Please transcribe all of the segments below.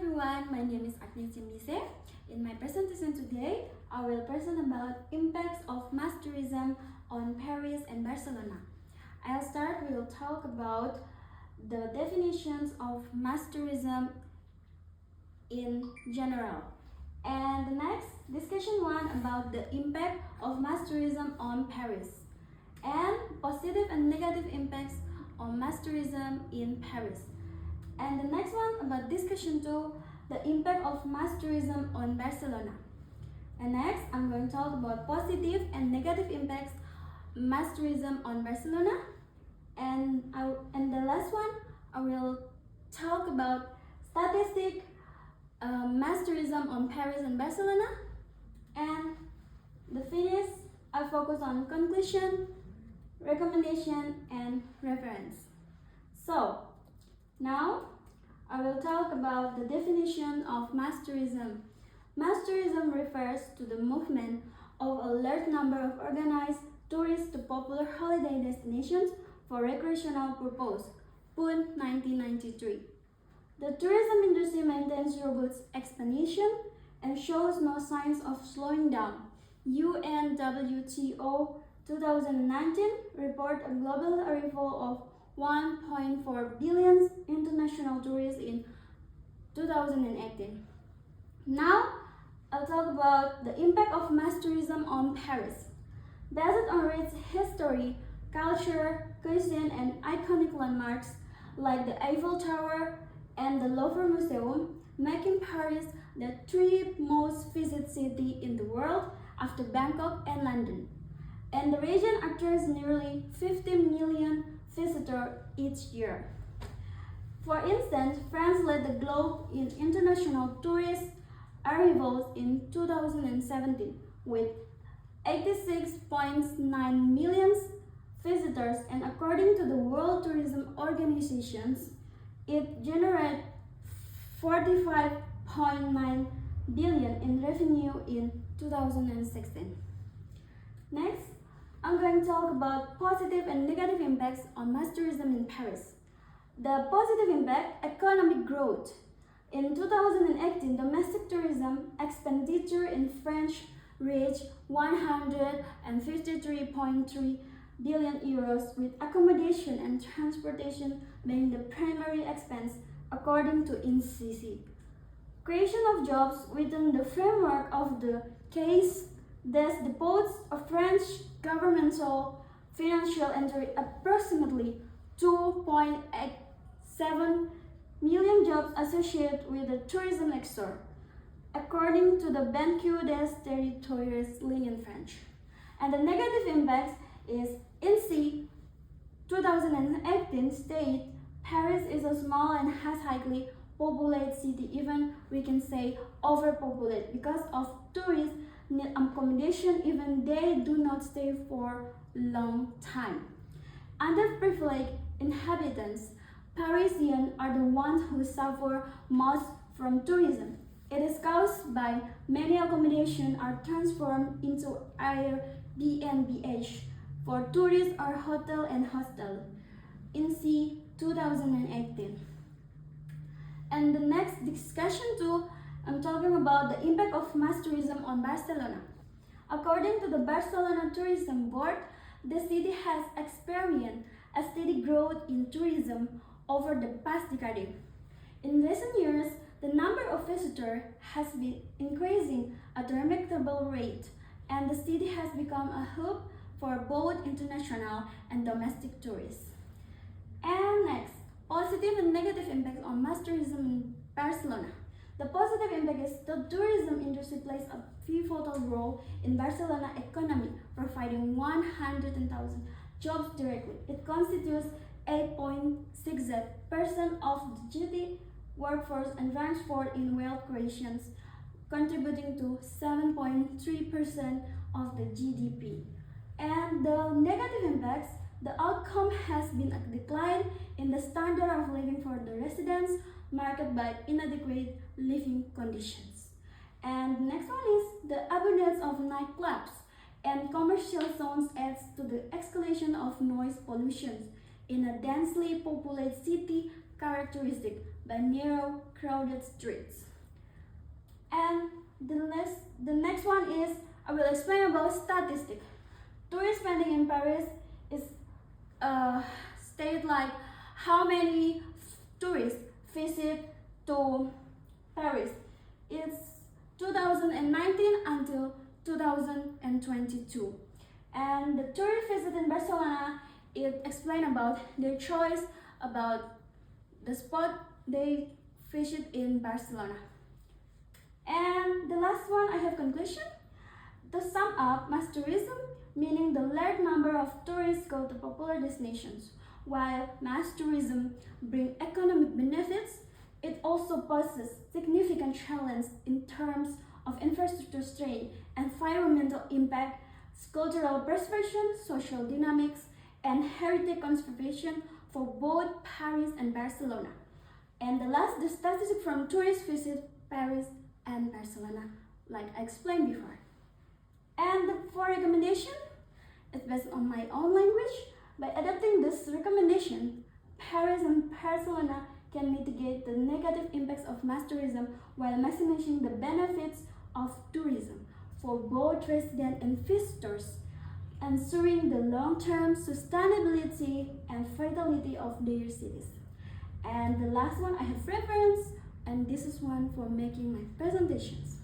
everyone, my name is Agnes Mise. In my presentation today, I will present about impacts of mass tourism on Paris and Barcelona. I'll start, we'll talk about the definitions of mass tourism in general. And the next, discussion one about the impact of mass tourism on Paris. And positive and negative impacts on mass tourism in Paris. And the next one about discussion 2, the impact of mass tourism on Barcelona. And next, I'm going to talk about positive and negative impacts mass tourism on Barcelona. And the last one, I will talk about statistic mass tourism on Paris and Barcelona. And the finish, I focus on conclusion, recommendation, and reference. So, now, I will talk about the definition of mass tourism. Mass tourism refers to the movement of a large number of organized tourists to popular holiday destinations for recreational purpose. Pune 1993. The tourism industry maintains robust expansion and shows no signs of slowing down. UNWTO 2019 report a global arrival of 1.4 billion international tourists in 2018. Now, I'll talk about the impact of mass tourism on Paris. Based on its history, culture, cuisine, and iconic landmarks like the Eiffel Tower and the Louvre Museum, making Paris the third most visited city in the world after Bangkok and London. And the region attracts nearly 50 million visitors each year. For instance, France led the globe in international tourist arrivals in 2017 with 86.9 million visitors, and according to the World Tourism Organizations, it generated 45.9 billion in revenue in 2016. Next, I'm going to talk about positive and negative impacts on mass tourism in Paris. The positive impact, economic growth. In 2018, domestic tourism expenditure in France reached 153.3 billion euros, with accommodation and transportation being the primary expense, according to INSEE. Creation of jobs within the framework of the case thus devotes a French governmental financial entry approximately 2.87 million jobs associated with the tourism sector, according to the Banque des Territoires in French. And the negative impacts is INSEE 2018 state Paris is a small and has highly populated city, even we can say overpopulated, because of tourists need accommodation even they do not stay for long time. Underprivileged inhabitants, Parisians are the ones who suffer most from tourism. It is caused by many accommodations are transformed into Airbnb for tourists or hotel and hostel. INSEE 2018. And the next discussion too, I'm talking about the impact of mass tourism on Barcelona. According to the Barcelona Tourism Board, the city has experienced a steady growth in tourism over the past decade. In recent years, the number of visitors has been increasing at a remarkable rate, and the city has become a hub for both international and domestic tourists. And next, positive and negative impacts on mass tourism in Barcelona. The positive impact is the tourism industry plays a pivotal role in Barcelona economy, providing 100,000 jobs directly. It constitutes 8.6% of the GDP workforce and ranks fourth in wealth creation, contributing to 7.3% of the GDP. And the negative impacts, the outcome has been a decline in the standard of living for the residents, marked by inadequate living conditions. And the next one is the abundance of nightclubs and commercial zones adds to the escalation of noise pollution. In a densely populated city, characteristic by narrow, crowded streets. And the next one is I will explain about statistics. Tourist spending in Paris is state like how many tourists visit to Paris. It's 2019 until 2022. And the tourist visit in Barcelona, it explain about their choice about the spot they visit in Barcelona. And the last one I have conclusion. To sum up, mass tourism meaning the large number of tourists go to popular destinations. While mass tourism brings economic benefits, it also poses significant challenges in terms of infrastructure strain, environmental impact, cultural preservation, social dynamics, and heritage conservation for both Paris and Barcelona. And the last, the statistics from tourists visit Paris and Barcelona, like I explained before. And for recommendation, it's based on my own language. By adapting this recommendation, Paris and Barcelona can mitigate the negative impacts of mass tourism while maximizing the benefits of tourism for both residents and visitors, ensuring the long-term sustainability and vitality of their cities. And the last one I have reference, and this is one for making my presentations.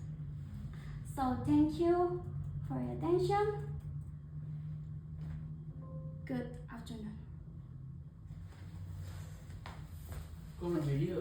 So thank you for your attention. Good afternoon. Como diria,